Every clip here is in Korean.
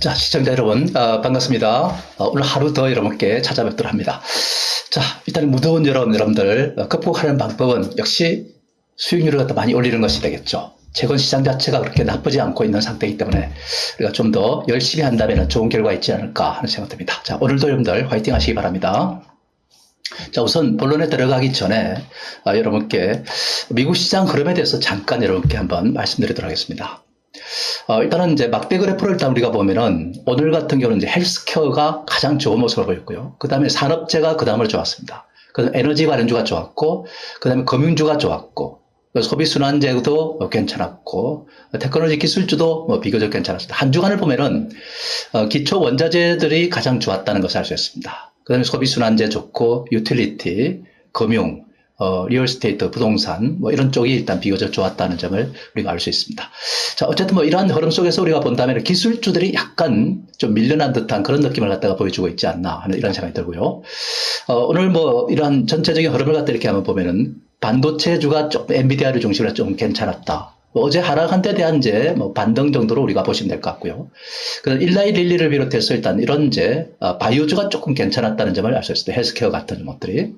자, 시청자 여러분, 반갑습니다. 오늘 하루 더 여러분께 찾아뵙도록 합니다. 자, 일단 무더운 여러분들 극복하는 방법은 역시 수익률을 갖다 많이 올리는 것이 되겠죠. 채권 시장 자체가 그렇게 나쁘지 않고 있는 상태이기 때문에 우리가 좀 더 열심히 한다면 좋은 결과가 있지 않을까 하는 생각이 듭니다. 자, 오늘도 여러분들 화이팅 하시기 바랍니다. 자, 우선 본론에 들어가기 전에 여러분께 미국 시장 흐름에 대해서 잠깐 여러분께 한번 말씀드리도록 하겠습니다. 일단은 이제 막대 그래프를 일단 우리가 보면은 오늘 같은 경우는 이제 헬스케어가 가장 좋은 모습을 보였고요. 그 다음에 산업재가 그 다음으로 좋았습니다. 그 다음에 에너지 관련주가 좋았고, 그 다음에 금융주가 좋았고, 소비순환재도 괜찮았고, 테크놀로지 기술주도 비교적 괜찮았습니다. 한 주간을 보면은 기초 원자재들이 가장 좋았다는 것을 알 수 있습니다. 그 다음에 소비순환재 좋고, 유틸리티, 금융, 리얼스테이트, 부동산, 이런 쪽이 일단 비교적 좋았다는 점을 우리가 알 수 있습니다. 자, 어쨌든 이러한 흐름 속에서 우리가 본다면 기술주들이 약간 좀 밀려난 듯한 그런 느낌을 갖다가 보여주고 있지 않나 하는 이런 생각이 들고요. 오늘 이러한 전체적인 흐름을 갖다 이렇게 한번 보면은 반도체주가 좀 엔비디아를 중심으로 좀 괜찮았다. 어제 하락한 데 대한 이제 반등 정도로 우리가 보시면 될 것 같고요. 그다음 일라이 릴리를 비롯해서 일단 이런 이제 바이오주가 조금 괜찮았다는 점을 알 수 있습니다. 헬스케어 같은 것들이.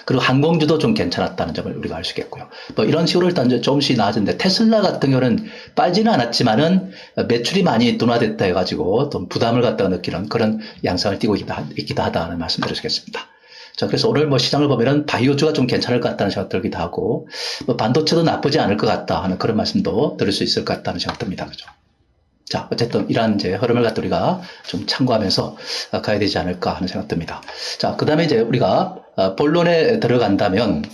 그리고 항공주도 좀 괜찮았다는 점을 우리가 알 수 있겠고요. 이런 식으로 일단 이제 조금씩 나아졌는데 테슬라 같은 경우는 빠지는 않았지만은 매출이 많이 둔화됐다 해가지고 좀 부담을 갖다가 느끼는 그런 양상을 띠고 있기도 하다는 말씀 드리겠습니다. 자, 그래서 오늘 시장을 보면은 바이오주가 좀 괜찮을 것 같다는 생각 들기도 하고, 반도체도 나쁘지 않을 것 같다 하는 그런 말씀도 들을 수 있을 것 같다는 생각 듭니다. 그죠? 자, 어쨌든 이러한 이제 흐름을 갖다 우리가 좀 참고하면서 가야 되지 않을까 하는 생각 듭니다. 자, 그 다음에 이제 우리가 본론에 들어간다면,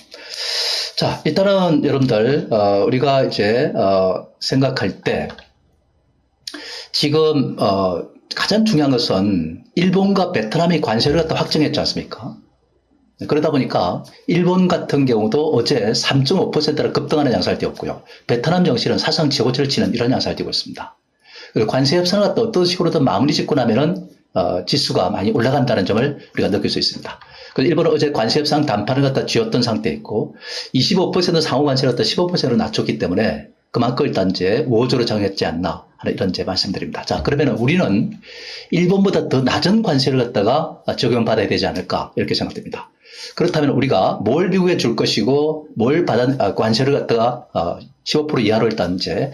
자, 일단은 여러분들, 우리가 이제, 생각할 때, 지금, 가장 중요한 것은 일본과 베트남이 관세를 갖다 확정했지 않습니까? 그러다 보니까 일본 같은 경우도 어제 3.5%를 급등하는 양상을 띄웠고요. 베트남 정시는 사상 최고치를 치는 이런 양상을 띄고 있습니다. 관세 협상을 갖다 어떤 식으로든 마무리 짓고 나면은 지수가 많이 올라간다는 점을 우리가 느낄 수 있습니다. 그래서 일본은 어제 관세 협상 단판을 갖다 쥐었던 상태에 있고 25% 상호 관세를 갖다 15%로 낮췄기 때문에 그만큼 일단 이제 우호적으로 정했지 않나 하는 이런 제 말씀드립니다. 자, 그러면 우리는 일본보다 더 낮은 관세를 갖다가 적용받아야 되지 않을까 이렇게 생각됩니다. 그렇다면 우리가 뭘 미국에 줄 것이고 뭘 관세를 갖다가 15% 이하로 일단 이제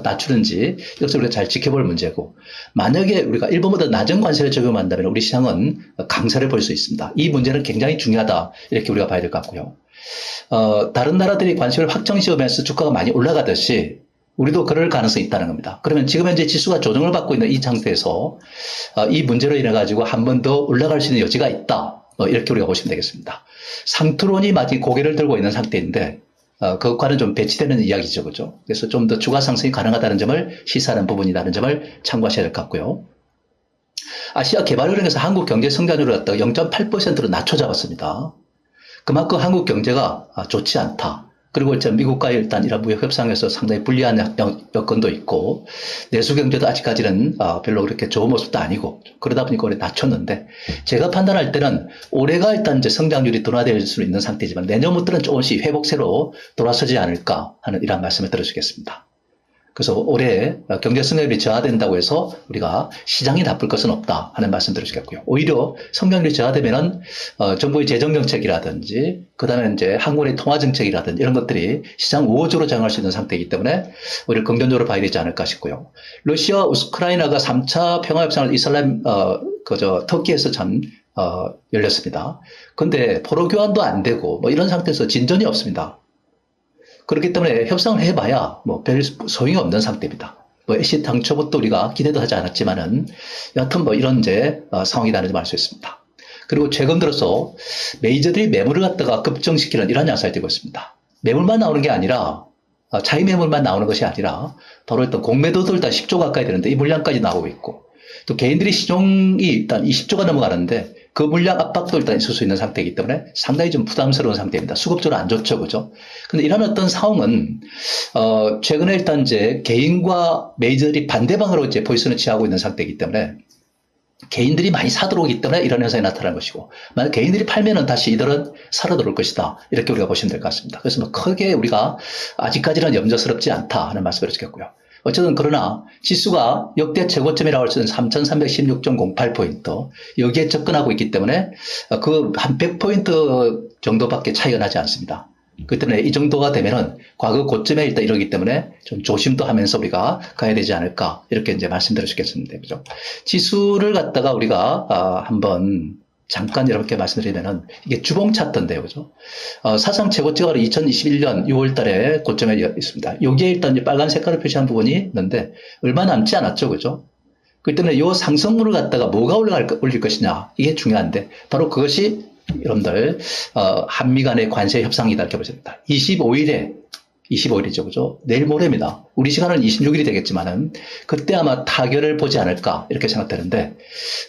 낮추는지 이것을 우리가 잘 지켜볼 문제고, 만약에 우리가 일본보다 낮은 관세를 적용한다면 우리 시장은 강세를 볼 수 있습니다. 이 문제는 굉장히 중요하다 이렇게 우리가 봐야 될 것 같고요. 다른 나라들이 관세를 확정 지으면서 주가가 많이 올라가듯이 우리도 그럴 가능성이 있다는 겁니다. 그러면 지금 현재 지수가 조정을 받고 있는 이 상태에서 이 문제로 인해 가지고 한 번 더 올라갈 수 있는 여지가 있다. 이렇게 우리가 보시면 되겠습니다. 상트론이 마치 고개를 들고 있는 상태인데 그것과는 좀 배치되는 이야기죠. 그죠? 그래서 좀 더 주가 상승이 가능하다는 점을 시사하는 부분이라는 점을 참고하셔야 될 것 같고요. 아시아 개발은행에서 한국 경제 성장률을 갖다가 0.8%로 낮춰 잡았습니다. 그만큼 한국 경제가 좋지 않다. 그리고 일단 미국과의 일단 이런 무역 협상에서 상당히 불리한 여건도 있고, 내수 경제도 아직까지는 별로 그렇게 좋은 모습도 아니고, 그러다 보니까 올해 낮췄는데, 제가 판단할 때는 올해가 일단 이제 성장률이 둔화될 수 있는 상태지만 내년부터는 조금씩 회복세로 돌아서지 않을까 하는 이런 말씀을 드려주겠습니다. 그래서 올해 경제 성장률이 저하된다고 해서 우리가 시장이 나쁠 것은 없다 하는 말씀 드리겠고요. 오히려 성장률이 저하되면은 정부의 재정 정책이라든지 그다음에 이제 한국의 통화 정책이라든지 이런 것들이 시장 우호적으로 작용할 수 있는 상태이기 때문에 오히려 긍정적으로 봐야 되지 않을까 싶고요. 러시아, 우크라이나가 3차 평화협상을 이슬람 터키에서 열렸습니다. 근데 포로 교환도 안 되고 이런 상태에서 진전이 없습니다. 그렇기 때문에 협상을 해봐야 별 소용이 없는 상태입니다. 당초부터 우리가 기대도 하지 않았지만은 여하튼 이런 이제 상황이라는 점 알 수 있습니다. 그리고 최근 들어서 메이저들이 매물을 갖다가 급증시키는 이런 양상이 되고 있습니다. 매물만 나오는 게 아니라 차익 매물만 나오는 것이 아니라 바로 일단 공매도도 일단 10조 가까이 되는데 이 물량까지 나오고 있고, 또 개인들이 시종이 일단 20조가 넘어가는데 그 물량 압박도 일단 있을 수 있는 상태이기 때문에 상당히 좀 부담스러운 상태입니다. 수급적으로 안 좋죠, 그죠? 근데 이런 어떤 상황은, 최근에 일단 이제 개인과 메이저들이 반대방으로 이제 포지션을 취하고 있는 상태이기 때문에 개인들이 많이 사들어오기 때문에 이런 현상이 나타나는 것이고, 만약 개인들이 팔면은 다시 이들은 사러 들어올 것이다. 이렇게 우리가 보시면 될 것 같습니다. 그래서 크게 우리가 아직까지는 염려스럽지 않다 하는 말씀을 드리겠고요. 어쨌든 그러나 지수가 역대 최고점이라고 할 수 있는 3316.08포인트 여기에 접근하고 있기 때문에 그 한 100포인트 정도밖에 차이가 나지 않습니다. 그렇기 때문에 이 정도가 되면은 과거 고점에 일단 이러기 때문에 좀 조심도 하면서 우리가 가야 되지 않을까 이렇게 이제 말씀드릴 수 있겠습니다. 그죠? 지수를 갖다가 우리가 한번 잠깐 여러분께 말씀드리면은 이게 주봉 차트인데요. 그죠? 사상 최고치가 2021년 6월 달에 고점에 있습니다. 여기에 일단 이제 빨간 색깔을 표시한 부분이 있는데 얼마 남지 않았죠. 그죠? 그렇기 때문에 이 상승물을 갖다가 뭐가 올릴 것이냐 이게 중요한데 바로 그것이 여러분들 한미 간의 관세 협상이다 이렇게 보시면 됩니다. 25일이죠. 그죠? 내일 모레입니다. 우리 시간은 26일이 되겠지만은 그때 아마 타결을 보지 않을까 이렇게 생각되는데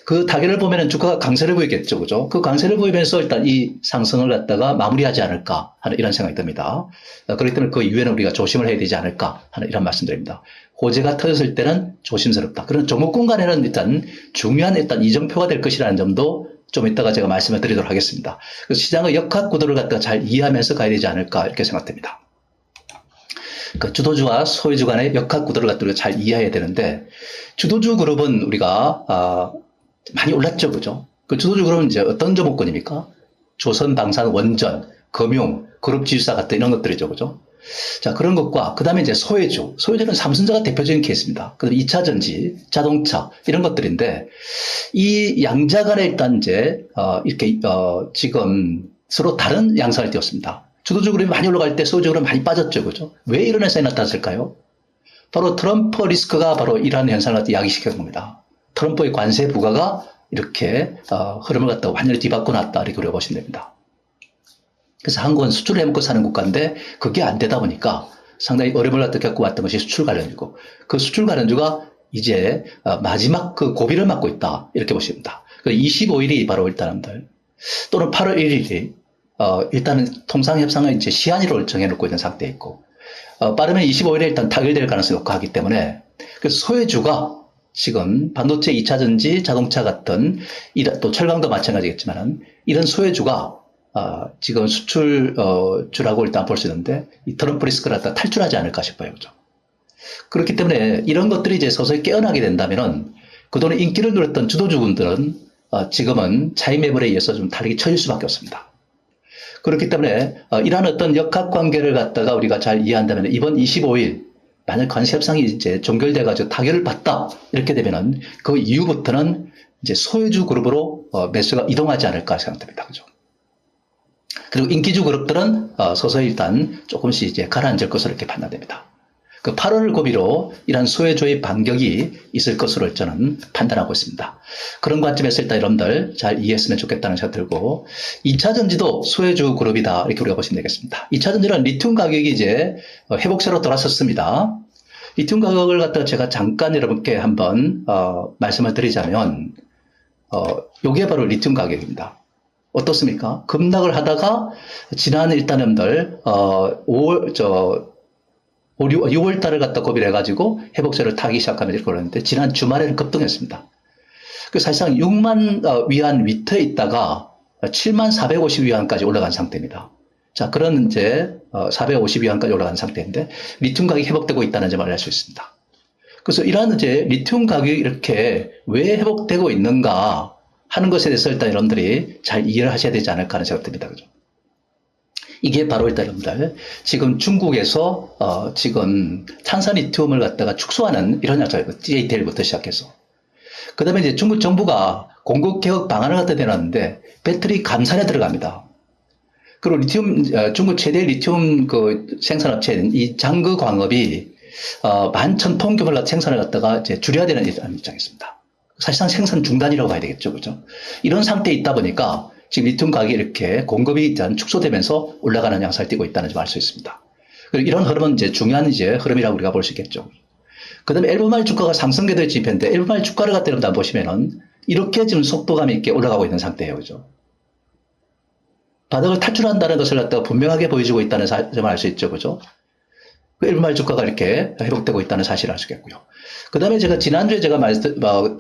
그 타결을 보면은 주가가 강세를 보이겠죠. 그죠? 그 강세를 보이면서 일단 이 상승을 갖다가 마무리하지 않을까 하는 이런 생각이 듭니다. 그렇기 때문에 그 이후에는 우리가 조심을 해야 되지 않을까 하는 이런 말씀드립니다. 호재가 터졌을 때는 조심스럽다. 그런 종목군 간에는 일단 중요한 일단 이정표가 될 것이라는 점도 좀 이따가 제가 말씀을 드리도록 하겠습니다. 그래서 시장의 역학 구도를 갖다가 잘 이해하면서 가야 되지 않을까 이렇게 생각됩니다. 그 주도주와 소외주 간의 역학 구도를 갖다가 잘 이해해야 되는데 주도주 그룹은 우리가 많이 올랐죠, 그죠? 그 주도주 그룹은 이제 어떤 종목군입니까? 조선, 방산, 원전, 금융, 그룹 지주사 같은 이런 것들이죠, 그죠? 자, 그런 것과, 그 다음에 이제 소외주는 삼성전자가 대표적인 케이스입니다. 그 다음에 2차 전지, 자동차, 이런 것들인데, 이 양자 간에 일단 이제, 이렇게, 지금 서로 다른 양상을 띄웠습니다. 주도적으로 많이 올라갈 때 소유적으로 많이 빠졌죠, 그죠? 왜 이런 현상이 나타났을까요? 바로 트럼프 리스크가 바로 이러한 현상을 야기시킨 겁니다. 트럼프의 관세 부과가 이렇게, 흐름을 갖다가 완전히 뒤바꿔 놨다, 이렇게 우려보시면 됩니다. 그래서 한국은 수출을 해먹고 사는 국가인데 그게 안 되다 보니까 상당히 어려움을 갖다 겪어왔던 것이 수출 관련주고 그 수출 관련주가 이제 마지막 그 고비를 맞고 있다 이렇게 보십니다. 25일이 바로 일단들 또는 8월 1일이 일단은 통상협상을 이제 시한으로 정해놓고 있는 상태에 있고 빠르면 25일에 일단 타결될 가능성이 높고 하기 때문에 그래서 소외주가 지금 반도체 2차 전지 자동차 같은 또 철강도 마찬가지겠지만 이런 소외주가 지금 수출주라고 일단 볼 수 있는데, 이 트럼프 리스크를 갖다 탈출하지 않을까 싶어요. 그죠? 그렇기 때문에 이런 것들이 이제 서서히 깨어나게 된다면은, 그동안 인기를 누렸던 주도주군들은, 지금은 차익 매물에 의해서 좀 타격이 처질 수밖에 없습니다. 그렇기 때문에, 이러한 어떤 역학 관계를 갖다가 우리가 잘 이해한다면, 이번 25일, 만약 관세협상이 이제 종결돼가지고 타결을 받다, 이렇게 되면은, 그 이후부터는 이제 소유주 그룹으로 매수가 이동하지 않을까 생각됩니다. 그죠? 그리고 인기주 그룹들은 서서히 일단 조금씩 이제 가라앉을 것으로 이렇게 판단됩니다. 그 8월 고비로 이러한 소외주의 반격이 있을 것으로 저는 판단하고 있습니다. 그런 관점에서 일단 여러분들 잘 이해했으면 좋겠다는 생각 들고 2차 전지도 소외주 그룹이다 이렇게 우리가 보시면 되겠습니다. 2차 전지는 리튬 가격이 이제 회복세로 돌아섰습니다. 리튬 가격을 갖다가 제가 잠깐 여러분께 한번 말씀을 드리자면 요게 바로 리튬 가격입니다. 어떻습니까? 급락을 하다가 지난 일단들 6월 달을 갖다 고비를 해가지고 회복세를 타기 시작하면 이렇게 올랐는데 지난 주말에는 급등했습니다. 사실상 6만 위안 위트에 있다가 7만 450 위안까지 올라간 상태입니다. 자, 그런 이제 450 위안까지 올라간 상태인데 리튬 가격이 회복되고 있다는 점을 알 수 있습니다. 그래서 이러한 이제 리튬 가격이 이렇게 왜 회복되고 있는가 하는 것에 대해서 일단 여러분들이 잘 이해를 하셔야 되지 않을까 하는 생각이 듭니다. 그죠? 이게 바로 일단 여러분들, 지금 중국에서, 지금 탄산리튬을 갖다가 축소하는 이런 약자예요. JTL부터 시작해서. 그 다음에 이제 중국 정부가 공급개혁 방안을 갖다 내놨는데, 배터리 감산에 들어갑니다. 그리고 중국 최대 리튬 그 생산업체인 이 장그 광업이, 11,000톤 규모의 생산을 갖다가 이제 줄여야 되는 입장이었습니다. 사실상 생산 중단이라고 봐야 되겠죠. 그죠? 이런 상태에 있다 보니까 지금 리튬 가격이 이렇게 공급이 일단 축소되면서 올라가는 양상을 띠고 있다는 점 알 수 있습니다. 그리고 이런 흐름은 이제 중요한 이제 흐름이라고 우리가 볼 수 있겠죠. 그 다음에 LVMH 주가가 상승궤도에 진입했는데 LVMH 주가를 갖다 여러분 보시면은 이렇게 지금 속도감 있게 올라가고 있는 상태예요. 그죠? 바닥을 탈출한다는 것을 갖다가 분명하게 보여주고 있다는 점을 알 수 있죠. 그죠? LVMH 주가가 이렇게 회복되고 있다는 사실을 알 수 있겠고요. 그 다음에 제가 지난주에 제가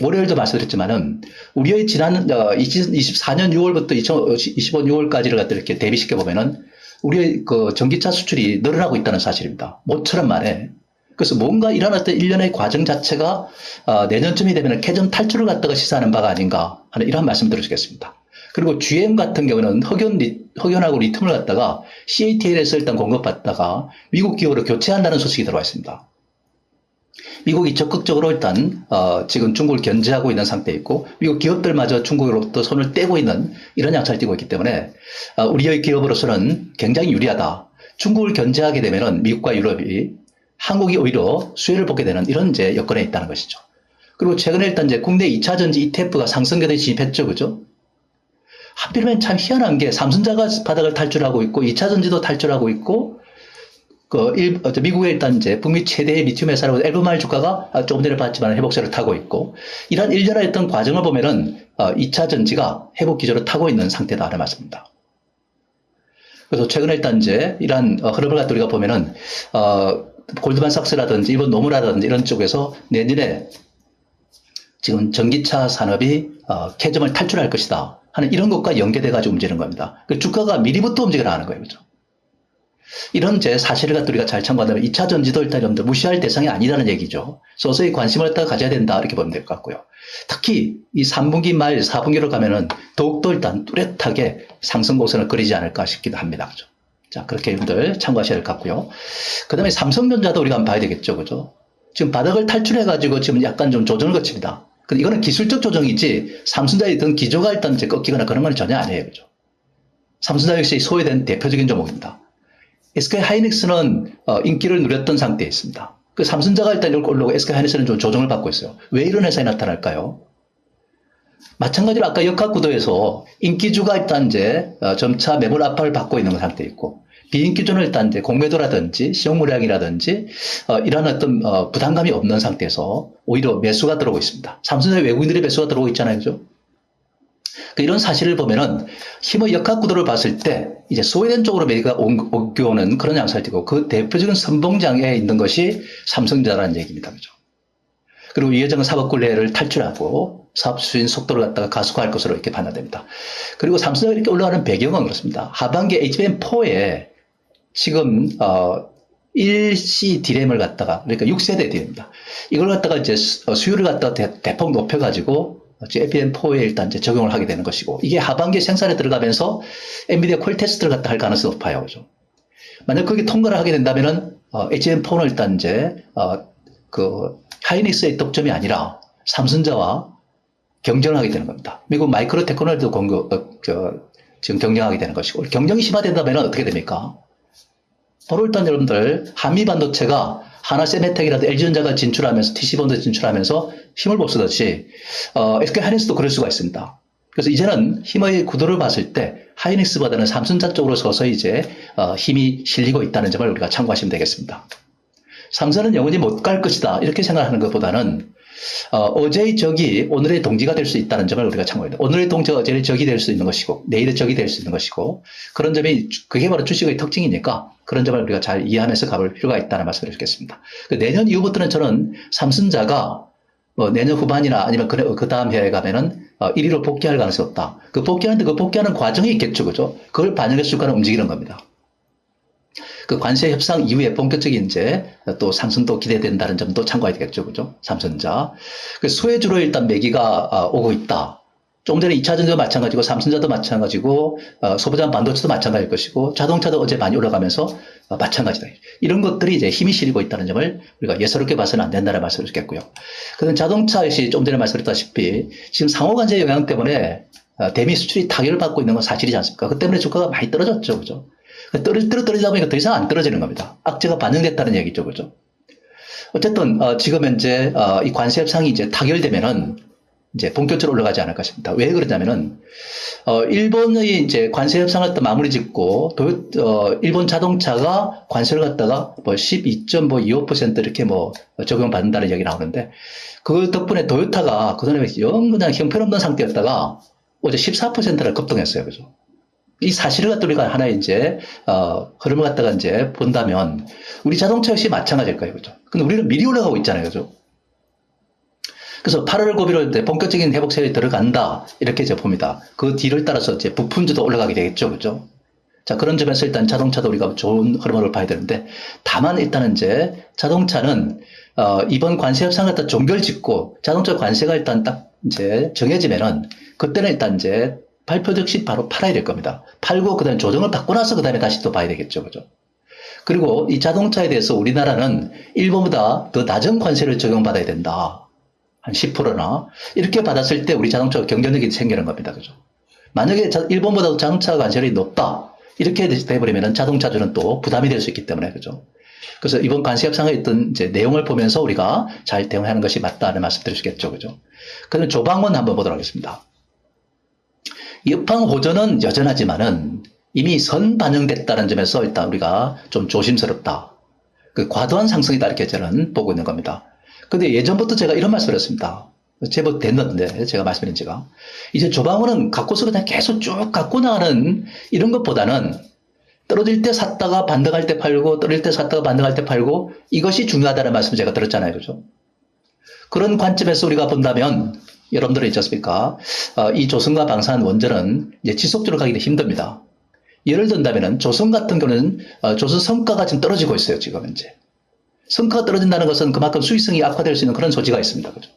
월요일도 말씀드렸지만은, 우리의 지난, 24년 6월부터 2025년 6월까지를 갖다 이렇게 대비시켜 보면은, 우리의 그 전기차 수출이 늘어나고 있다는 사실입니다. 모처럼 만에. 그래서 뭔가 이런 어떤 일련의 과정 자체가 내년쯤이 되면 캐전 탈출을 갖다가 시사하는 바가 아닌가 하는 이런 말씀 드리겠습니다. 그리고 GM 같은 경우는 흑연하고 리튬을 갖다가 CATL에서 일단 공급받다가 미국 기업으로 교체한다는 소식이 들어와 있습니다. 미국이 적극적으로 일단 지금 중국을 견제하고 있는 상태에 있고 미국 기업들마저 중국으로부터 손을 떼고 있는 이런 양상을 띠고 있기 때문에 우리의 기업으로서는 굉장히 유리하다. 중국을 견제하게 되면은 미국과 유럽이 한국이 오히려 수혜를 보게 되는 이런 이제 여건에 있다는 것이죠. 그리고 최근에 일단 이제 국내 2차 전지 ETF가 상승궤도에 진입했죠, 그죠? 하필이면 참 희한한 게 삼성자가 바닥을 탈출하고 있고 2차 전지도 탈출하고 있고 미국의 일단 이제 북미 최대의 리튬 회사라고 엘브마일 주가가 조금 전에 봤지만 회복세를 타고 있고 이러한 일련의 어떤 과정을 보면은 2차 전지가 회복 기조를 타고 있는 상태다라는 말씀입니다. 그래서 최근에 일단 이제 이러한 흐름을 갖다 우리가 보면은 골드만삭스라든지 일본 노무라든지 이런 쪽에서 내년에 지금 전기차 산업이 캐점을 탈출할 것이다 하는 이런 것과 연계돼 가지고 움직이는 겁니다. 그 주가가 미리부터 움직여 나가는 거예요, 그죠? 이런 제 사실을 갖다 우리가 잘 참고한다면 2차 전지도 일단 좀 더 무시할 대상이 아니라는 얘기죠. 서서히 관심을 갖다 가져야 된다 이렇게 보면 될 것 같고요. 특히 이 3분기 말 4분기로 가면은 더욱더 일단 뚜렷하게 상승 곡선을 그리지 않을까 싶기도 합니다. 그죠? 자, 그렇게 여러분들 참고하셔야 될 것 같고요. 그 다음에 삼성전자도 우리가 한번 봐야 되겠죠. 그죠? 지금 바닥을 탈출해가지고 지금 약간 좀 조정을 거칩니다. 근데 이거는 기술적 조정이지 삼성전자의 어떤 기조가 일단 이제 꺾이거나 그런 건 전혀 아니에요. 그죠? 삼성전자 역시 소외된 대표적인 종목입니다. SK 하이닉스는 인기를 누렸던 상태에 있습니다. 그 삼성전자가 일단 이렇게 올라오고 SK 하이닉스는 좀 조정을 받고 있어요. 왜 이런 현상이 나타날까요? 마찬가지로 아까 역학구도에서 인기주가 일단 이제 점차 매물 압박을 받고 있는 상태에 있고 비인기주는 일단 이제 공매도라든지 시용 물량이라든지 이러한 어떤 부담감이 없는 상태에서 오히려 매수가 들어오고 있습니다. 삼성전자 외국인들의 매수가 들어오고 있잖아요, 그죠? 이런 사실을 보면은 힘의 역학구도를 봤을 때 이제 소외된 쪽으로 매기가 옮겨오는 그런 양상을 띠고 그 대표적인 선봉장에 있는 것이 삼성전자라는 얘기입니다, 그죠? 그리고 이해정은 사법굴레를 탈출하고 사업 추진 속도를 갖다가 가속화할 것으로 이렇게 판단됩니다. 그리고 삼성전자가 이렇게 올라가는 배경은 그렇습니다. 하반기 HBM4에 지금 1C 디램을 갖다가 그러니까 6세대 디램입니다. 이걸 갖다가 이제 수요를 갖다가 대폭 높여가지고 HBM4에 일단 이제 적용을 하게 되는 것이고 이게 하반기 생산에 들어가면서 엔비디아 콜 테스트를 갖다 할 가능성이 높아요, 그죠? 만약 그게 통과를 하게 된다면은 HBM4는 일단 이제 하이닉스의 독점이 아니라 삼성전자와 경쟁을 하게 되는 겁니다. 미국 마이크로 테크놀로지도 지금 경쟁하게 되는 것이고 경쟁이 심화된다면 어떻게 됩니까? 바로 일단 여러분들 한미 반도체가 하나 세메텍이라도 LG전자가 진출하면서 TC본드 진출하면서 힘을 못 쓰듯이 SK 하이닉스도 그럴 수가 있습니다. 그래서 이제는 힘의 구도를 봤을 때 하이닉스보다는 삼성전자 쪽으로 서서히 이제 힘이 실리고 있다는 점을 우리가 참고하시면 되겠습니다. 삼성은 영원히 못 갈 것이다 이렇게 생각하는 것보다는 어제의 적이 오늘의 동지가 될 수 있다는 점을 우리가 참고해야 돼요. 오늘의 동지가 어제의 적이 될 수 있는 것이고 내일의 적이 될 수 있는 것이고 그런 점이 그게 바로 주식의 특징이니까 그런 점을 우리가 잘 이해하면서 가볼 필요가 있다는 말씀을 드리겠습니다. 내년 이후부터는 저는 삼성전자가 내년 후반이나 아니면 그 다음 해에 가면은 1위로 복귀할 가능성이 없다. 그 복귀하는 과정이 있겠죠. 그죠? 그걸 반영해서 주가는 움직이는 겁니다. 그 관세 협상 이후에 본격적인 이제 또 상승도 기대된다는 점도 참고해야 되겠죠. 그죠? 삼성전자. 그 수혜주로 일단 매기가 오고 있다. 조금 전에 2차 전지도 마찬가지고 삼성전자도 마찬가지고 소부장 반도체도 마찬가지일 것이고 자동차도 어제 많이 올라가면서 마찬가지다. 이런 것들이 이제 힘이 실리고 있다는 점을 우리가 예사롭게 봐서는 안 된다는 말씀을 드리겠고요. 그다음 자동차 역시 좀 전에 말씀드렸다시피 지금 상호관세 영향 때문에 대미 수출이 타격을 받고 있는 건 사실이지 않습니까? 그 때문에 주가가 많이 떨어졌죠. 그죠? 떨어지다 보니까 더 이상 안 떨어지는 겁니다. 악재가 반영됐다는 얘기죠. 그죠? 어쨌든, 지금 현재, 이 관세 협상이 이제 타결되면은 이제 본격적으로 올라가지 않을까 싶습니다. 왜 그러냐면은, 일본의 이제 관세 협상을 또 마무리 짓고, 일본 자동차가 관세를 갖다가 12.25% 이렇게 적용받는다는 얘기 나오는데, 그 덕분에 토요타가 그전에 그냥 형편없는 상태였다가 어제 14%를 급등했어요. 그죠? 이 사실을 갖다 우리가 하나의 이제, 흐름을 갖다가 이제 본다면, 우리 자동차 역시 마찬가지일 거예요. 그죠? 근데 우리는 미리 올라가고 있잖아요. 그죠? 그래서 8월 고비로 본격적인 회복세에 들어간다. 이렇게 이제 봅니다. 그 뒤를 따라서 이제 부품주도 올라가게 되겠죠. 그죠? 자, 그런 점에서 일단 자동차도 우리가 좋은 흐름을 봐야 되는데, 다만 일단은 이제 자동차는, 이번 관세 협상을 갖다 종결짓고, 자동차 관세가 일단 딱 이제 정해지면은, 그때는 일단 이제 발표 즉시 바로 팔아야 될 겁니다. 팔고, 그 다음에 조정을 받고 나서 그 다음에 다시 또 봐야 되겠죠. 그죠? 그리고 이 자동차에 대해서 우리나라는 일본보다 더 낮은 관세를 적용받아야 된다. 한 10%나. 이렇게 받았을 때 우리 자동차가 경쟁력이 생기는 겁니다. 그죠? 만약에 일본보다 자동차 관세율이 높다. 이렇게 돼버리면 자동차주는 또 부담이 될 수 있기 때문에, 그죠? 그래서 이번 관세 협상에 있던 이제 내용을 보면서 우리가 잘 대응하는 것이 맞다는 말씀 드릴 수 있겠죠. 그죠? 그러면 조방원 한번 보도록 하겠습니다. 여팡 호전은 여전하지만은 이미 선 반영됐다는 점에서 일단 우리가 좀 조심스럽다. 그 과도한 상승이다. 이렇게 저는 보고 있는 겁니다. 근데 예전부터 제가 이런 말씀을 했습니다. 제법 됐는데, 제가 말씀드린 지가. 이제 조방원은 갖고서 그냥 계속 쭉 갖고 나가는 이런 것보다는 떨어질 때 샀다가 반등할 때 팔고, 떨어질 때 샀다가 반등할 때 팔고, 이것이 중요하다는 말씀을 제가 들었잖아요. 그죠? 그런 관점에서 우리가 본다면, 여러분들은 있지 않습니까? 이 조선과 방산 원전은 이제 지속적으로 가기도 힘듭니다. 예를 든다면, 조선 같은 경우는, 조선 성과가 지금 떨어지고 있어요. 지금 이제. 성과가 떨어진다는 것은 그만큼 수익성이 악화될 수 있는 그런 소지가 있습니다. 그죠?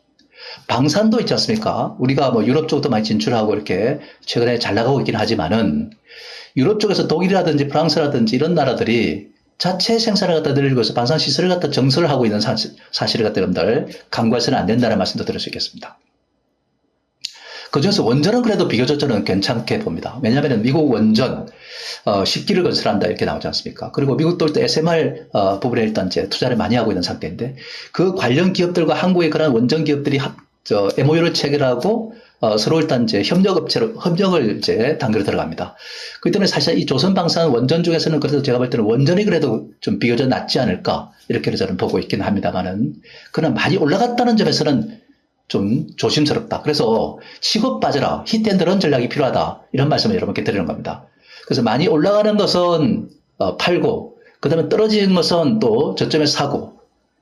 방산도 있지 않습니까? 우리가 뭐 유럽 쪽도 많이 진출하고 이렇게 최근에 잘 나가고 있긴 하지만은 유럽 쪽에서 독일이라든지 프랑스라든지 이런 나라들이 자체 생산을 갖다 늘리고 해서 방산 시설을 갖다 정설을 하고 있는 사실을 갖다 여러분들 간과해서는 안 된다는 말씀도 드릴 수 있겠습니다. 그중에서 원전은 그래도 비교적 저는 괜찮게 봅니다. 왜냐하면 미국 원전 10기를 건설한다 이렇게 나오지 않습니까? 그리고 미국도 일단 SMR 부분에 일단 이제 투자를 많이 하고 있는 상태인데 그 관련 기업들과 한국의 그런 원전 기업들이 MOU를 체결하고 서로 일단 이제 협력을 이제 단계로 들어갑니다. 그렇기 때문에 사실 이 조선방산 원전 중에서는 그래도 제가 볼 때는 원전이 그래도 좀 비교적 낫지 않을까 이렇게 저는 보고 있긴 합니다만은 그러나 많이 올라갔다는 점에서는 좀 조심스럽다. 그래서 치고 빠져라. 히트앤런 전략이 필요하다. 이런 말씀을 여러분께 드리는 겁니다. 그래서 많이 올라가는 것은 팔고 그 다음에 떨어지는 것은 또 저점에서 사고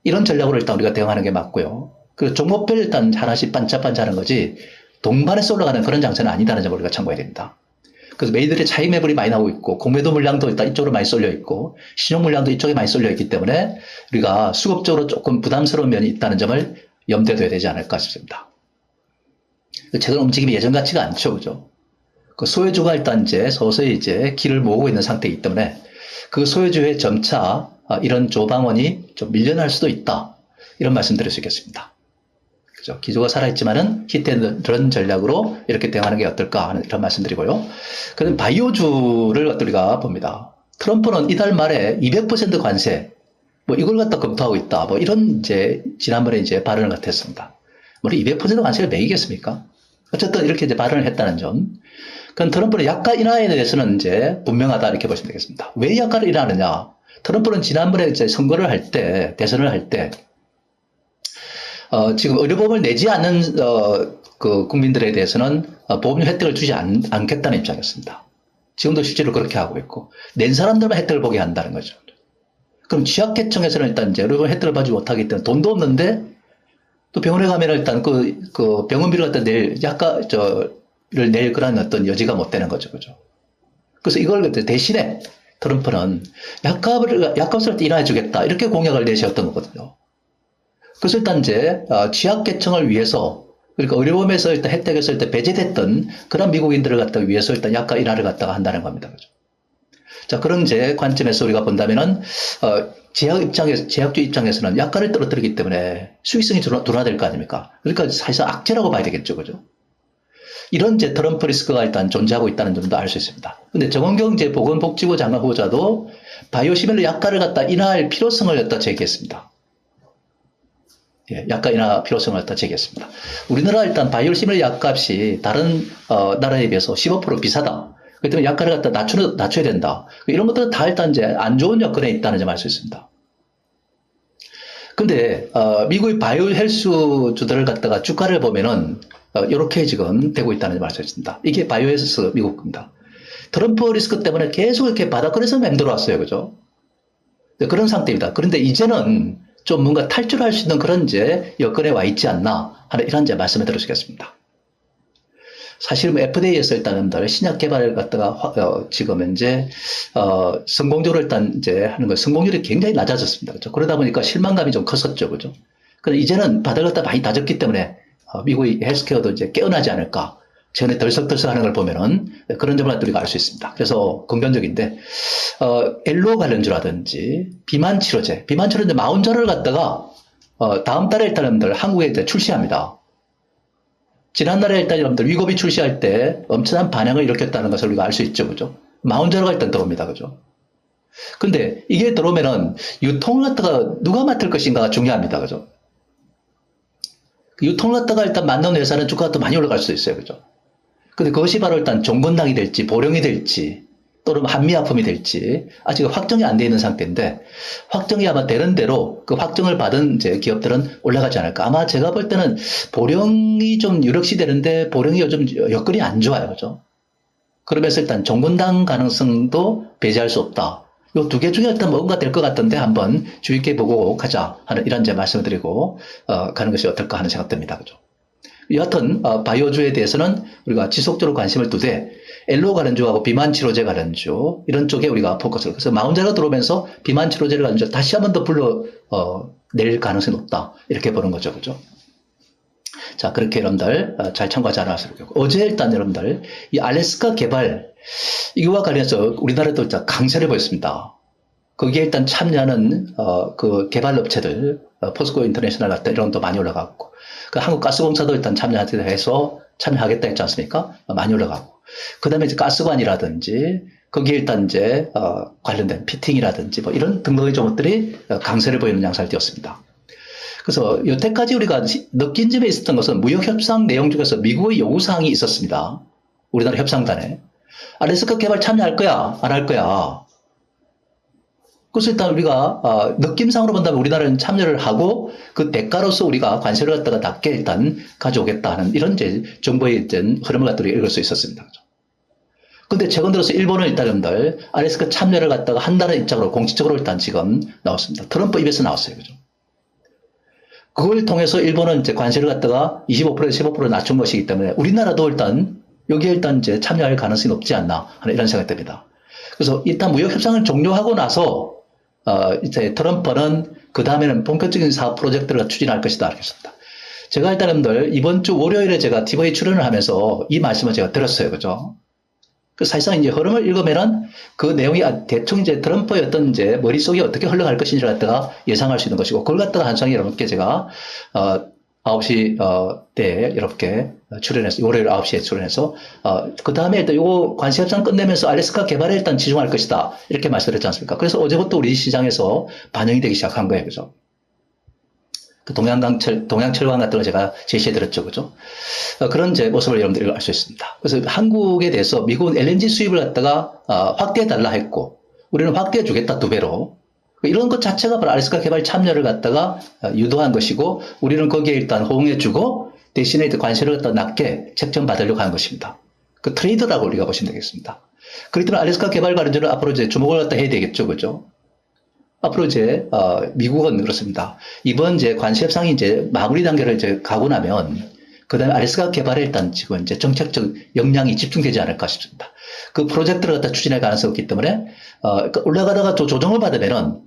이런 전략으로 일단 우리가 대응하는 게 맞고요. 그 종목별 일단 하나씩 반짝반짝하는 거지 동반해서 올라가는 그런 장세는 아니다는 점을 우리가 참고해야 됩니다. 그래서 메이들의 차익 매물이 많이 나오고 있고 공매도 물량도 일단 이쪽으로 많이 쏠려 있고 신용 물량도 이쪽에 많이 쏠려 있기 때문에 우리가 수급적으로 조금 부담스러운 면이 있다는 점을 염두에 둬야 되지 않을까 싶습니다. 최근 움직임이 예전 같지가 않죠, 그죠? 그 소유주가 일단 이제 서서히 이제 길을 모으고 있는 상태이기 때문에 그 소유주의 점차 이런 조방원이 좀 밀려날 수도 있다. 이런 말씀 드릴 수 있겠습니다. 그죠? 기조가 살아있지만은 히트앤런 전략으로 이렇게 대응하는 게 어떨까 하는 이런 말씀 드리고요. 그럼 바이오주를 우리가 봅니다. 트럼프는 이달 말에 200% 관세 뭐 이걸 갖다 검토하고 있다. 뭐 이런 이제 지난번에 이제 발언을 갖다 했습니다. 우리 200% 관세를 매기겠습니까? 어쨌든 이렇게 이제 발언을 했다는 점. 그럼 트럼프는 약가 인하에 대해서는 이제 분명하다 이렇게 보시면 되겠습니다. 왜 약가를 인하하느냐? 트럼프는 지난번에 이제 선거를 할 때, 대선을 할 때, 지금 의료보험을 내지 않는 그 국민들에 대해서는 보험료 혜택을 주지 않겠다는 입장이었습니다. 지금도 실제로 그렇게 하고 있고, 낸 사람들만 혜택을 보게 한다는 거죠. 그럼 취약계층에서는 일단 이제 의료보험 혜택을 받지 못하기 때문에 돈도 없는데 또 병원에 가면 일단 그 병원비를 갖다 낼 그런 어떤 여지가 못 되는 거죠. 그죠? 그래서 이걸 대신에 트럼프는 약값을 인하해 주겠다. 이렇게 공약을 내세웠던 거거든요. 그래서 일단 이제 취약계층을 위해서 그러니까 의료보험에서 일단 혜택에서 일단 배제됐던 그런 미국인들을 갖다가 위해서 일단 약값 인하를 갖다가 한다는 겁니다. 그죠? 자, 그런 이제 관점에서 우리가 본다면은, 제약주 입장에서는 약가를 떨어뜨리기 때문에 수익성이 둔화될 거 아닙니까? 그러니까 사실상 악재라고 봐야 되겠죠. 그죠? 이런 이제 트럼프 리스크가 일단 존재하고 있다는 점도 알 수 있습니다. 근데 정원경 이제 보건복지부 장관 후보자도 바이오시밀러 약가를 갖다 인하할 필요성을 갖다 제기했습니다. 예, 약가 인하 필요성을 갖다 제기했습니다. 우리나라 일단 바이오시밀러 약값이 다른, 나라에 비해서 15% 비싸다. 그렇기 때문에 약가를 갖다 낮춰야 된다. 이런 것들은 다 일단 이제 안 좋은 여건에 있다는 점 알 수 있습니다. 근데, 미국의 바이오 헬스주들을 갖다가 주가를 보면은, 이렇게 지금 되고 있다는 점 알 수 있습니다. 이게 바이오 헬스 미국 겁니다. 트럼프 리스크 때문에 계속 이렇게 바닥권에서 맴돌아 왔어요. 그죠? 그런 상태입니다. 그런데 이제는 좀 뭔가 탈출할 수 있는 그런 이제 여건에 와 있지 않나 하는 이런 이제 말씀을 드리겠습니다. 사실 뭐 FDA에서 일단은 신약 개발을 갖다가 지금 현재 성공적으로 일단 이제 하는 거 성공률이 굉장히 낮아졌습니다. 그죠? 그러다 보니까 실망감이 좀 컸었죠, 그죠? 근데 이제는 바닥을 갖다 많이 다졌기 때문에 미국의 헬스케어도 이제 깨어나지 않을까. 최근에 덜썩덜썩하는 걸 보면은 그런 점을 우리가 알 수 있습니다. 그래서 긍정적인데 엘로 관련주라든지 비만 치료제 마운저를 갖다가 다음 달에 일단 여러분들 한국에 이제 출시합니다. 지난달에 일단 여러분들 위고비 출시할 때 엄청난 반향을 일으켰다는 것을 우리가 알 수 있죠, 그죠? 마운저로가 일단 들어옵니다, 그죠? 근데 이게 들어오면은 유통을 갖다가 누가 맡을 것인가가 중요합니다, 그죠? 유통을 갖다가 일단 맡는 회사는 주가가 더 많이 올라갈 수도 있어요, 그죠? 근데 그것이 바로 일단 종건당이 될지, 보령이 될지, 또는 한미약품이 될지, 아직 확정이 안 되어 있는 상태인데, 확정이 아마 되는 대로 그 확정을 받은 이제 기업들은 올라가지 않을까. 아마 제가 볼 때는 보령이 좀 유력시 되는데, 보령이 요즘 여건이 안 좋아요, 그죠? 그러면서 일단 종건당 가능성도 배제할 수 없다. 요 두 개 중에 일단 뭔가 될 것 같던데 한번 주의 있게 보고 가자 하는 이런 제 말씀을 드리고, 가는 것이 어떨까 하는 생각 듭니다, 그죠? 여하튼 바이오주에 대해서는 우리가 지속적으로 관심을 두되 엘로 관련주하고 비만 치료제 관련주 이런 쪽에 우리가 포커스를 그래서 마운자가 들어오면서 비만 치료제를 관련주 다시 한 번 더 불러 낼 가능성이 높다 이렇게 보는 거죠, 그죠? 자, 그렇게 여러분들 잘 참고하지 않았을 거고 어제 일단 여러분들 이 알래스카 개발 이거와 관련해서 우리나라도 일단 강세를 보였습니다. 거기에 일단 참여하는 그 개발 업체들 포스코 인터내셔널 같은 이런 것도 많이 올라갔고 그 한국가스공사도 일단 참여하겠다 했지 않습니까? 많이 올라가고 그 다음에 이제 가스관이라든지 거기에 일단 이제 관련된 피팅이라든지 뭐 이런 등등의 종목들이 강세를 보이는 양상을 띄었습니다. 그래서 여태까지 우리가 느낀 점에 있었던 것은 무역협상 내용 중에서 미국의 요구사항이 있었습니다. 우리나라 협상단에 알래스카 개발 참여할 거야 안 할 거야. 그래서 일단 우리가 느낌상으로 본다면 우리나라는 참여를 하고 그 대가로서 우리가 관세를 갖다가 낮게 일단 가져오겠다 하는 이런 이제 정부의 어떤 흐름을 갖다가 읽을 수 있었습니다. 그런데 최근 들어서 일본은 일단 여러분들 알래스카 참여를 갖다가 한다는 입장으로 공식적으로 일단 지금 나왔습니다. 트럼프 입에서 나왔어요. 그죠? 그걸 통해서 일본은 이제 관세를 갖다가 25%에서 15% 낮춘 것이기 때문에 우리나라도 일단 여기에 일단 이제 참여할 가능성이 높지 않나 하는 이런 생각이 듭니다. 그래서 일단 무역 협상을 종료하고 나서 이제 트럼프는 그 다음에는 본격적인 사업 프로젝트를 추진할 것이다. 알겠습니다. 제가 일단 여러분들 이번 주 월요일에 제가 TV 출연을 하면서 이 말씀을 제가 들었어요. 그죠? 그 사실상 이제 흐름을 읽으면은 그 내용이 대충 이제 트럼프의 어떤 이제 머릿속에 어떻게 흘러갈 것인지를 갖다가 예상할 수 있는 것이고 그걸 갖다가 한상이 여러분께 제가 9시 때 이렇게 출연해서 월요일 9시에 출연해서 그 다음에 일단 요거 관세 협상 끝내면서 알래스카 개발에 일단 집중할 것이다 이렇게 말씀드렸지 않습니까? 그래서 어제부터 우리 시장에서 반영이 되기 시작한 거예요, 그죠? 그 동양철강 같은 거 제가 제시해드렸죠, 그죠? 그런 제 모습을 여러분들이 알 수 있습니다. 그래서 한국에 대해서 미국은 LNG 수입을 갖다가 확대해달라 했고 우리는 확대해주겠다 2배로. 이런 것 자체가 바로 알래스카 개발 참여를 갖다가 유도한 것이고 우리는 거기에 일단 호응해주고 대신에 관세를 갖다 낮게 책정받으려고 하는 것입니다. 그 트레이드라고 우리가 보시면 되겠습니다. 그렇기 때문에 알래스카 개발 관련주는 앞으로 이제 주목을 갖다 해야 되겠죠, 그죠? 앞으로 이제 미국은 그렇습니다. 이번 이제 관세 협상이 이제 마무리 단계를 이제 가고 나면 그다음에 알래스카 개발에 일단 지금 이제 정책적 역량이 집중되지 않을까 싶습니다. 그 프로젝트를 갖다 추진할 가능성이 없기 때문에 올라가다가 또 조정을 받으면은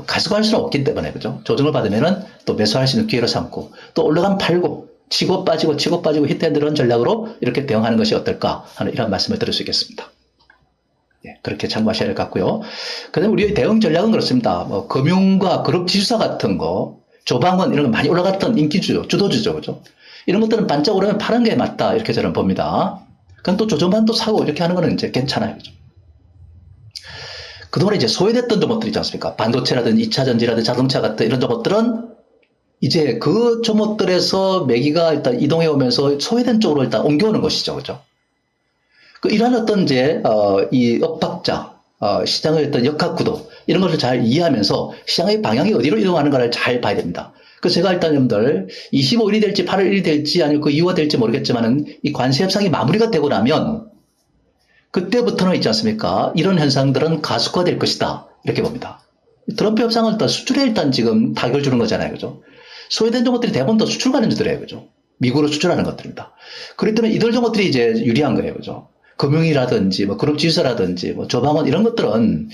가지고 할 수는 없기 때문에 그죠? 조정을 받으면은 또 매수할 수 있는 기회로 삼고 또 올라가면 팔고 치고 빠지고 히트앤드런 전략으로 이렇게 대응하는 것이 어떨까 하는 이런 말씀을 드릴 수 있겠습니다. 예, 그렇게 참고하셔야 할 것 같고요. 그 다음에 우리의 대응 전략은 그렇습니다. 뭐 금융과 그룹 지수사 같은 거, 조방원 이런 거 많이 올라갔던 인기주죠. 주도주죠. 그죠? 이런 것들은 반짝 오르면 파는 게 맞다. 이렇게 저는 봅니다. 그럼 또 조정반도 사고 이렇게 하는 거는 이제 괜찮아요. 그죠? 그동안에 이제 소외됐던 종목들 있지 않습니까? 반도체라든지 2차 전지라든지 자동차 같은 이런 종목들은 이제 그 종목들에서 매기가 일단 이동해 오면서 소외된 쪽으로 일단 옮겨오는 것이죠. 그죠? 이러한 어떤 이제, 이 엇박자, 시장의 어떤 역학구도, 이런 것을 잘 이해하면서 시장의 방향이 어디로 이동하는가를 잘 봐야 됩니다. 그래서 제가 일단 여러분들 25일이 될지 8월 1일이 될지 아니면 그 이후가 될지 모르겠지만은 이 관세 협상이 마무리가 되고 나면 그때부터는 있지 않습니까? 이런 현상들은 가속화될 것이다. 이렇게 봅니다. 트럼프 협상은 일단 수출에 일단 지금 타격을 주는 거잖아요. 그죠? 소외된 종목들이 대부분 또 수출 관련주들이에요. 그죠? 미국으로 수출하는 것들입니다. 그렇기 때문에 이들 정도들이 이제 유리한 거예요. 그죠? 금융이라든지, 뭐, 그룹지주사라든지, 뭐, 조방원, 이런 것들은,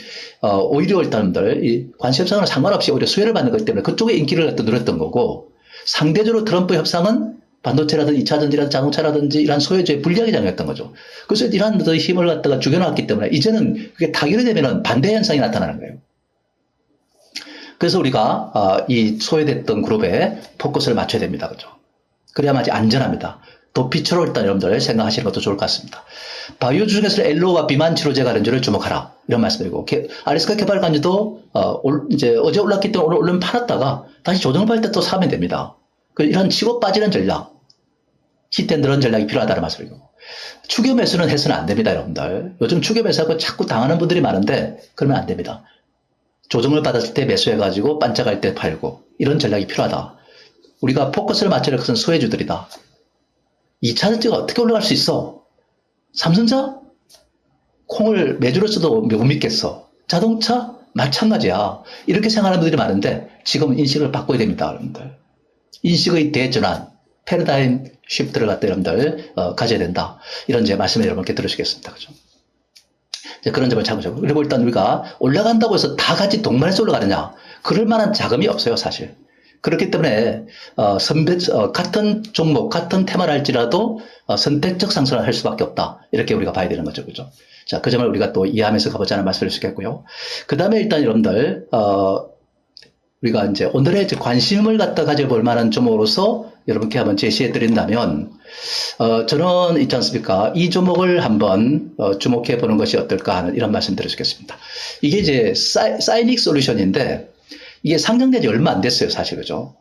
오히려 일단들, 이 관세협상은 상관없이 오히려 수혜를 받는 거기 때문에 그쪽에 인기를 갖다 누렸던 거고, 상대적으로 트럼프 협상은 반도체라든지 2차전지라든지 자동차라든지 이런 소외주의 불리하게 작용했던 거죠. 그래서 이러한 힘을 갖다가 죽여놨기 때문에 이제는 그게 타결이 되면은 반대 현상이 나타나는 거예요. 그래서 우리가, 이 소외됐던 그룹에 포커스를 맞춰야 됩니다. 그죠? 그래야만 안전합니다. 도피처로 일단 여러분들 생각하시는 것도 좋을 것 같습니다. 바이오 중에서 엘로와 비만 치료제 가련주를 주목하라. 이런 말씀드리고, 아리스카 개발관주도, 이제 어제 올랐기 때문에 오늘 얼른 팔았다가 다시 조정받을 때 또 사면 됩니다. 이런 치고 빠지는 전략, 히트앤런 전략이 필요하다는 말씀이고, 추격 매수는 해서는 안 됩니다, 여러분들. 요즘 추격 매수하고 자꾸 당하는 분들이 많은데, 그러면 안 됩니다. 조정을 받았을 때 매수해가지고 반짝할 때 팔고, 이런 전략이 필요하다. 우리가 포커스를 맞춰야 할 것은 소외주들이다. 2차전지가 어떻게 올라갈 수 있어? 삼성자? 콩을 매주로서도 못 믿겠어. 자동차? 마찬가지야. 이렇게 생각하는 분들이 많은데 지금 인식을 바꿔야 됩니다. 여러분들. 인식의 대전환, 패러다임 쉬프트를 갖다 여러분들 가져야 된다. 이런 제 말씀을 여러분께 들으시겠습니다. 그죠? 이제 그런 점을 참고하죠. 그리고 일단 우리가 올라간다고 해서 다 같이 동반해서 올라가느냐? 그럴 만한 자금이 없어요, 사실. 그렇기 때문에 같은 종목, 같은 테마를 할지라도 선택적 상승을 할 수밖에 없다. 이렇게 우리가 봐야 되는 거죠. 그죠? 자, 그 점을 우리가 또 이해하면서 가보자는 말씀을 드리겠고요. 그 다음에 일단 여러분들, 우리가 이제 오늘의 이제 관심을 갖다 가져볼 만한 종목으로서 여러분께 한번 제시해 드린다면, 저는 있지 않습니까? 이 종목을 한번 주목해 보는 것이 어떨까 하는 이런 말씀 드리겠습니다. 이게 이제 사이닉 솔루션인데, 이게 상장된 지 얼마 안 됐어요, 사실, 그죠?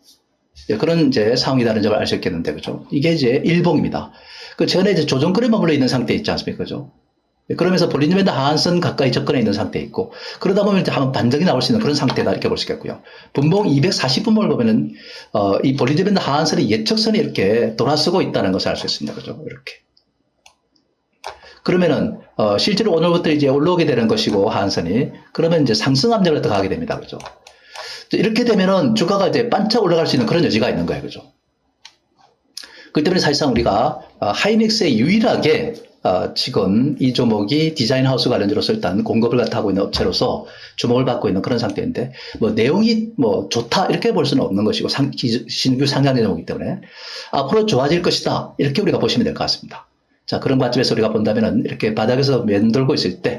그런 이제 상황이라는 점을 알 수 있겠는데, 그죠? 이게 이제 일봉입니다. 그 전에 이제 조정권에 머물러 있는 상태에 있지 않습니까, 그죠? 그러면서 볼린저밴드 하한선 가까이 접근해 있는 상태에 있고, 그러다 보면 이제 한번 반등이 나올 수 있는 그런 상태다, 이렇게 볼 수 있겠고요. 분봉 240분봉을 보면은, 이 볼린저밴드 하한선의 예측선이 이렇게 돌아서고 있다는 것을 알 수 있습니다, 그죠? 이렇게. 그러면은, 실제로 오늘부터 이제 올라오게 되는 것이고, 하한선이. 그러면 이제 상승 압력을 더 가게 됩니다, 그죠? 이렇게 되면은 주가가 이제 반짝 올라갈 수 있는 그런 여지가 있는 거예요. 그죠? 그렇기 때문에 사실상 우리가 하이닉스에 유일하게 지금 이 종목이 디자인 하우스 관련주로서 일단 공급을 갖다 하고 있는 업체로서 주목을 받고 있는 그런 상태인데, 뭐 내용이 뭐 좋다 이렇게 볼 수는 없는 것이고 신규 상장 종목이기 때문에 앞으로 좋아질 것이다 이렇게 우리가 보시면 될 것 같습니다. 자, 그런 관점에서 우리가 본다면은 이렇게 바닥에서 맴돌고 있을 때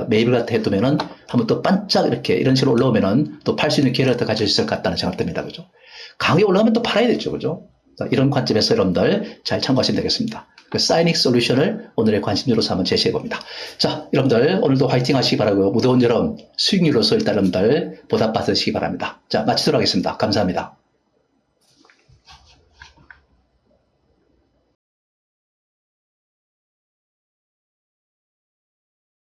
매입을 갖다 해두면은 한번 또 반짝 이렇게 이런 식으로 올라오면은 또 팔 수 있는 기회를 더 가질 수 있을 것 같다는 생각 듭니다. 그죠? 강하게 올라가면 또 팔아야 되죠. 그죠? 이런 관점에서 여러분들 잘 참고하시면 되겠습니다. 그 사이닉 솔루션을 오늘의 관심주로서 한번 제시해 봅니다. 자, 여러분들 오늘도 화이팅 하시기 바라고요. 무더운 여름 수익률로서 일단 여러분들 보답받으시기 바랍니다. 자, 마치도록 하겠습니다. 감사합니다.